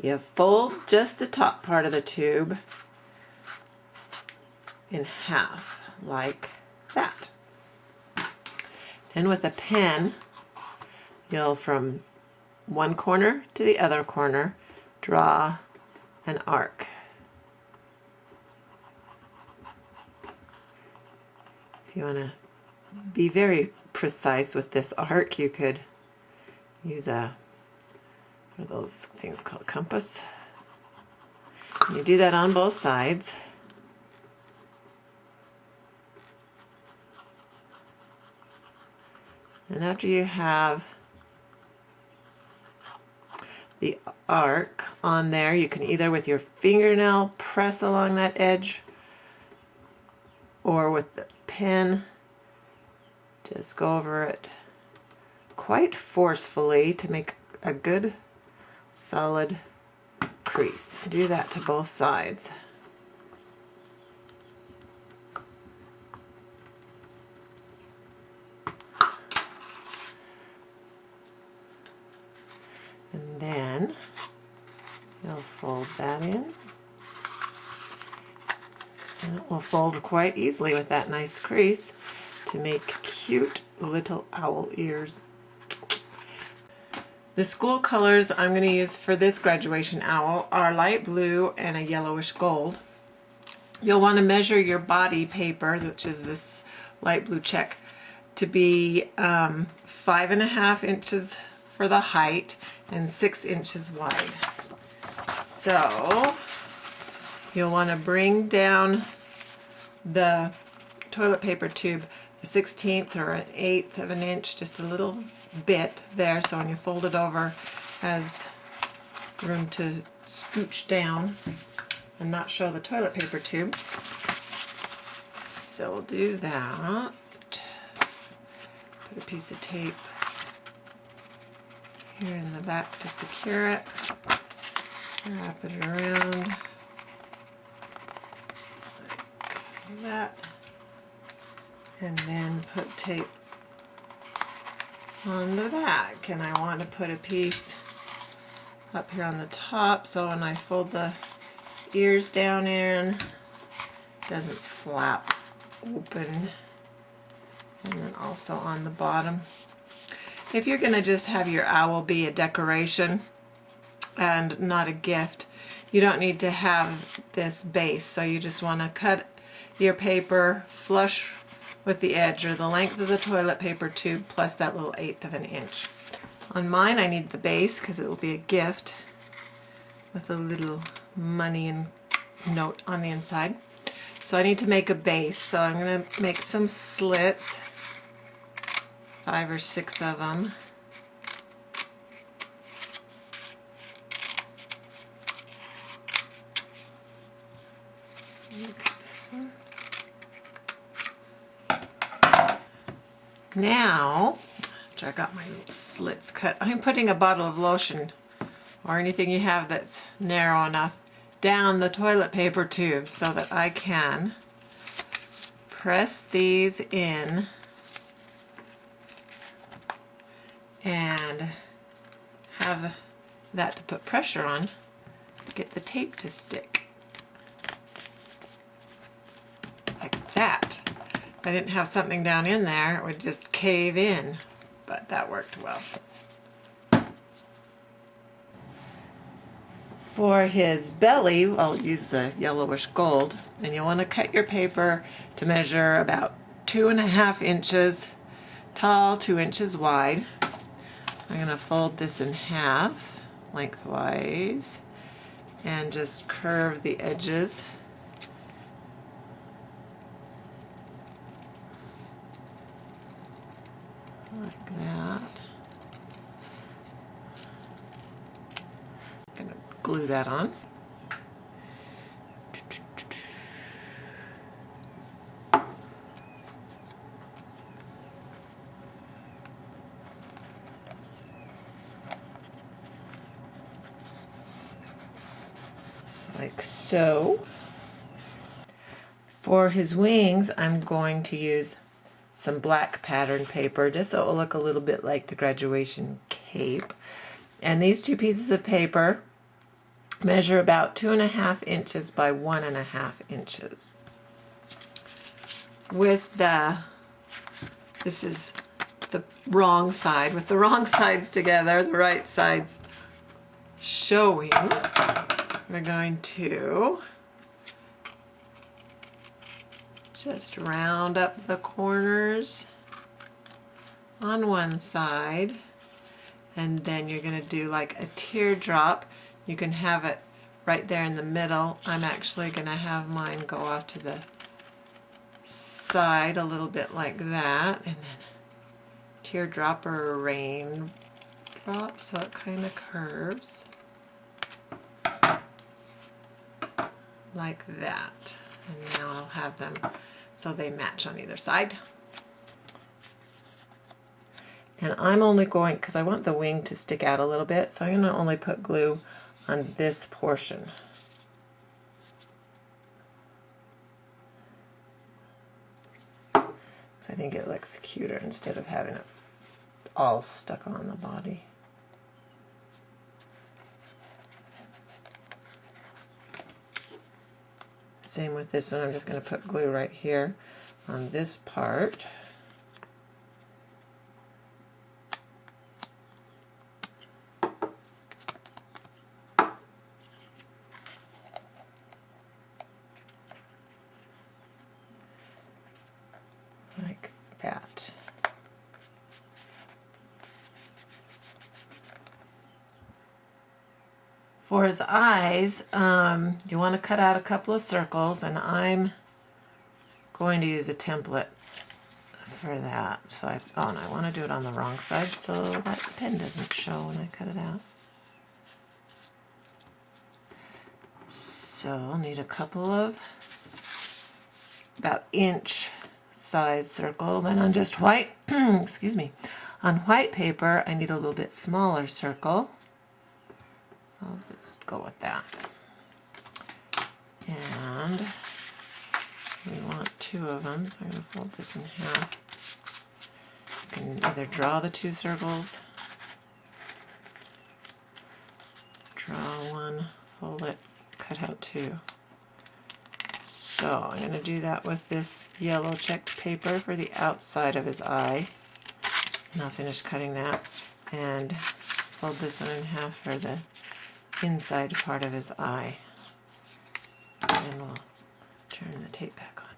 You fold just the top part of the tube in half, like that. Then with a pen, you'll from one corner to the other corner draw an arc. If you want to be very precise with this arc, you could use what are those things called, compass. And you do that on both sides. And after you have the arc on there, you can either with your fingernail press along that edge, or with the pen just go over it quite forcefully to make a good solid crease. Do that to both sides. And then you'll fold that in. And it will fold quite easily with that nice crease to make cute little owl ears. The school colors I'm going to use for this graduation owl are light blue and a yellowish gold. You'll want to measure your body paper, which is this light blue check, to be 5.5 inches for the height and 6 inches wide. So you'll want to bring down the toilet paper tube a 1/16 or an 1/8 of an inch, just a little bit there, so when you fold it over, has room to scooch down and not show the toilet paper tube. So we'll do that. Put a piece of tape here in the back to secure it. Wrap it around like that, and then put tape on the back. And I want to put a piece up here on the top, so when I fold the ears down in, it doesn't flap open. And then also on the bottom. If you're going to just have your owl be a decoration and not a gift, you don't need to have this base. So you just want to cut your paper flush with the edge or the length of the toilet paper tube plus that little 1/8 of an inch. On mine I need the base because it will be a gift with a little money and note on the inside. So I need to make a base. So I'm going to make some slits, 5 or 6 of them. Now, after I got my little slits cut, I'm putting a bottle of lotion or anything you have that's narrow enough down the toilet paper tube so that I can press these in and have that to put pressure on to get the tape to stick. Like that. If I didn't have something down in there, it would just cave in, but that worked well. For his belly, I'll use the yellowish gold, and you'll want to cut your paper to measure about 2.5 inches tall, 2 inches wide. I'm going to fold this in half lengthwise and just curve the edges. Like that. I'm going to glue that on. Like so. For his wings, I'm going to use some black pattern paper just so it will look a little bit like the graduation cape. And these two pieces of paper Measure about 2.5 inches by 1.5 inches. With this is the wrong side, with the wrong sides together, the right sides showing, we're going to just round up the corners on one side, and then you're going to do like a teardrop. You can have it right there in the middle. I'm actually going to have mine go off to the side a little bit like that, and then teardrop or a raindrop so it kind of curves like that. And now I'll have them so they match on either side. And I'm only going, because I want the wing to stick out a little bit, so I'm going to only put glue on this portion. Because I think it looks cuter instead of having it all stuck on the body. Same with this one, I'm just going to put glue right here on this part. Like that. For his eyes, you want to cut out a couple of circles, and I'm going to use a template for that. So and I want to do it on the wrong side so that the pen doesn't show when I cut it out. So I'll need a couple of about inch size circle. Then on just white, excuse me, on white paper I need a little bit smaller circle. So I'll just go with that. And we want 2 of them, so I'm going to fold this in half. You can either draw the 2 circles, draw one, fold it, cut out 2. So I'm going to do that with this yellow checked paper for the outside of his eye. And I'll finish cutting that and fold this one in half for the inside part of his eye. And we'll turn the tape back on.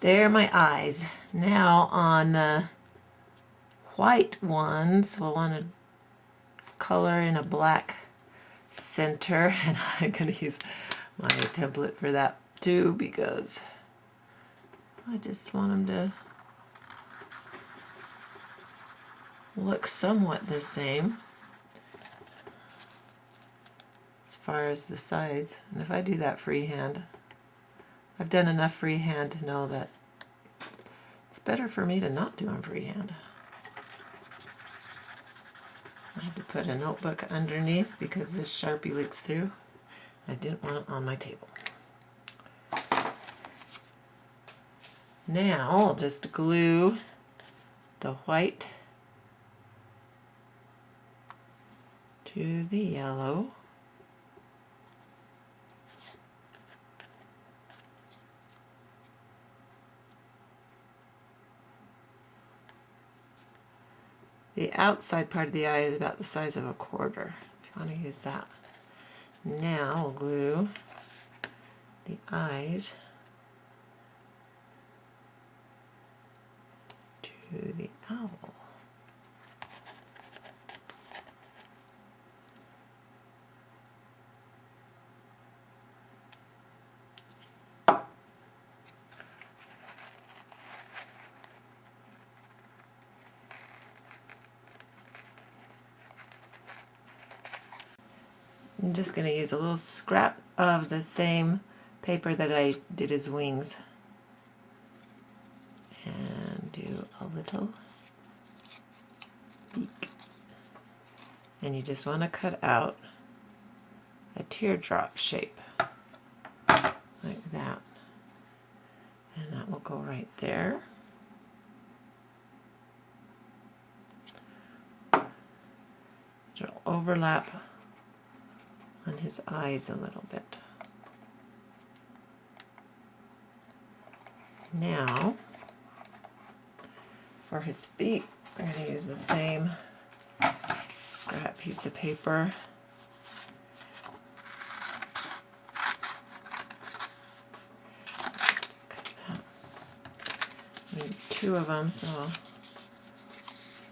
There are my eyes. Now on the white ones, we'll want to color in a black center, and I'm going to use my template for that too because I just want them to look somewhat the same as far as the size. And if I do that freehand, I've done enough freehand to know that it's better for me to not do them freehand. I had to put a notebook underneath because this Sharpie leaks through. I didn't want it on my table. Now I'll just glue the white to the yellow. The outside part of the eye is about the size of a quarter, if you want to use that. Now we'll glue the eyes to the owl. I'm just going to use a little scrap of the same paper that I did his wings and do a little beak. And you just want to cut out a teardrop shape like that, and that will go right there. It'll overlap on his eyes a little bit. Now, for his feet, we're going to use the same scrap piece of paper. I need 2 of them, so I'll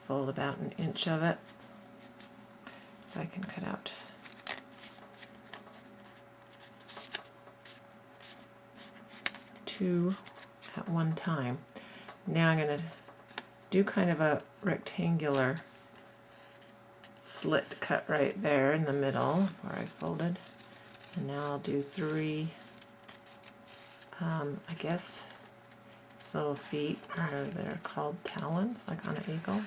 fold about 1 inch of it so I can cut out 2 at one time. Now I'm going to do kind of a rectangular slit cut right there in the middle where I folded. And now I'll do 3, I guess, little feet, or they're called talons, like on an eagle.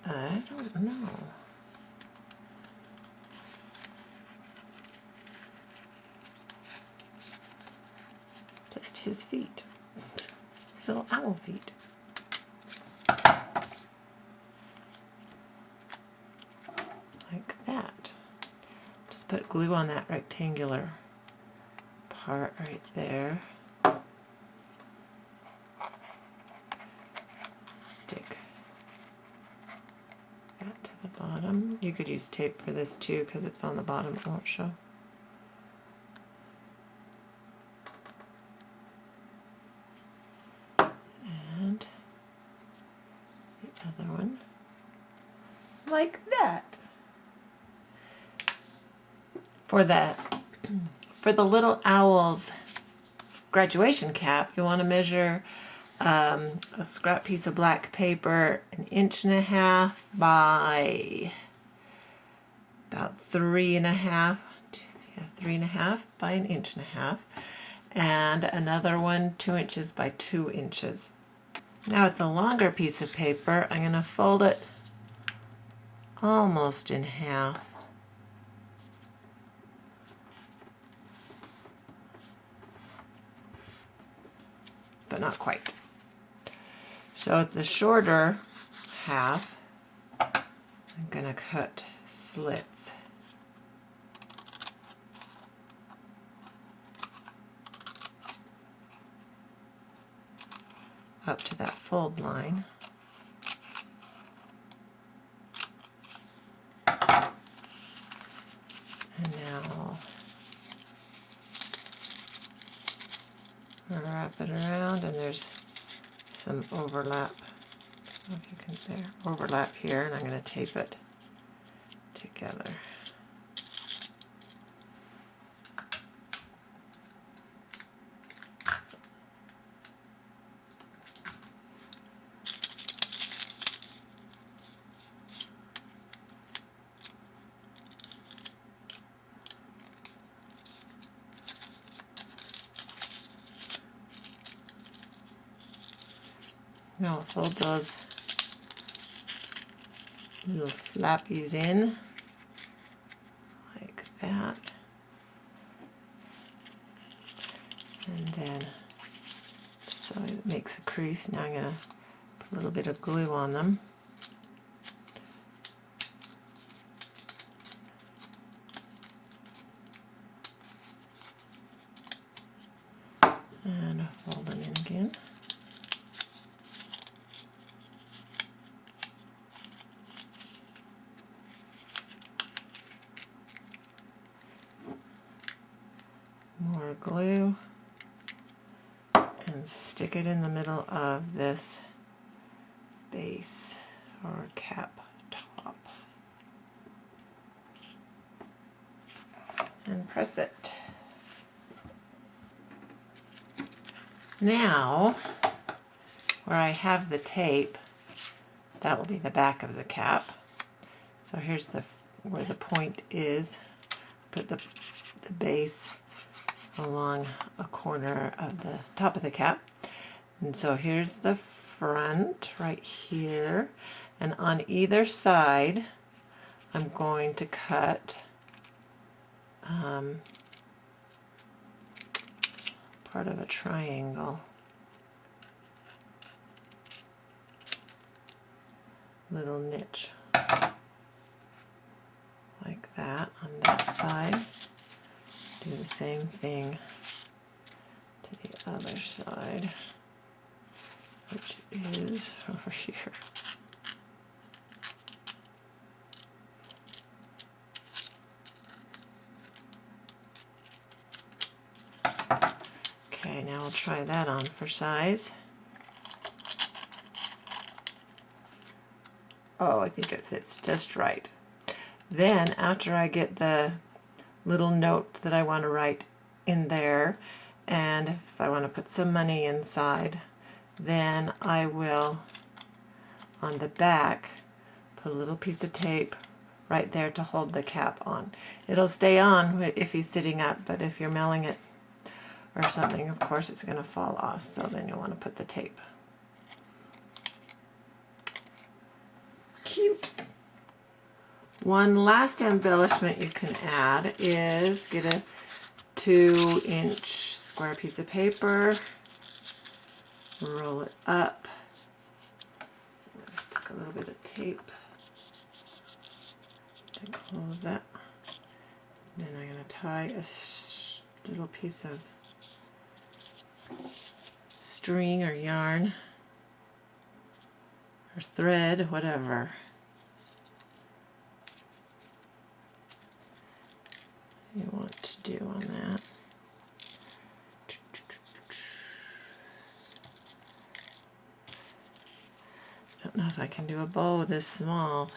I don't know. Just his feet. His little owl feet. Like that. Just put glue on that rectangular part right there. Stick that to the bottom. You could use tape for this too because it's on the bottom, it won't show. And the other one like that. For the little owl's graduation cap, you want to measure a scrap piece of black paper 1.5 inches by about 3.5, 3.5 by 1.5 inches, and another one 2 inches by 2 inches. Now with the longer piece of paper, I'm going to fold it almost in half. But not quite. So at the shorter half, I'm going to cut slits. Up to that fold line. And now I'll wrap it around, and there's some overlap. I don't know if you can there. Overlap here, and I'm going to tape it together. Now I'll fold those little flappies in like that, and then so it makes a crease. Now I'm going to put a little bit of glue on them. And fold them in again. More glue, and stick it in the middle of this base or cap top and press it. Now, where I have the tape, that will be the back of the cap. So here's where the point is. Put the base along a corner of the top of the cap. And so here's the front right here. And on either side, I'm going to cut part of a triangle. Little niche. Like that. that on that side. Do the same thing to the other side, which is over here. Okay, now we'll try that on for size. Oh, I think it fits just right. Then, after I get the little note that I want to write in there, and if I want to put some money inside, then I will, on the back, put a little piece of tape right there to hold the cap on. It'll stay on if he's sitting up, but if you're mailing it or something, of course it's going to fall off, so then you'll want to put the tape. Cute! One last embellishment you can add is get a 2-inch square piece of paper, roll it up, stick a little bit of tape to close it. Then I'm going to tie a little piece of string or yarn or thread, whatever. You want to do on that. I don't know if I can do a bow this small.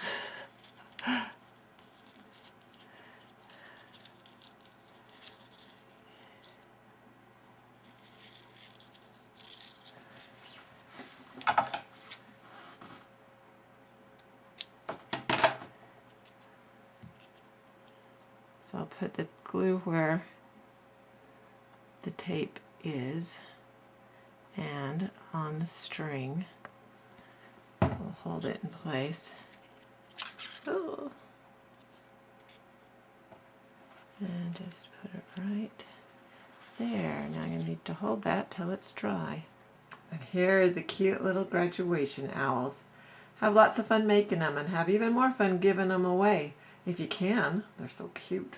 So I'll put the glue where the tape is, and on the string we'll hold it in place. Ooh. And just put it right there. Now I'm going to need to hold that till it's dry. And here are the cute little graduation owls. Have lots of fun making them and have even more fun giving them away. If you can, they're so cute.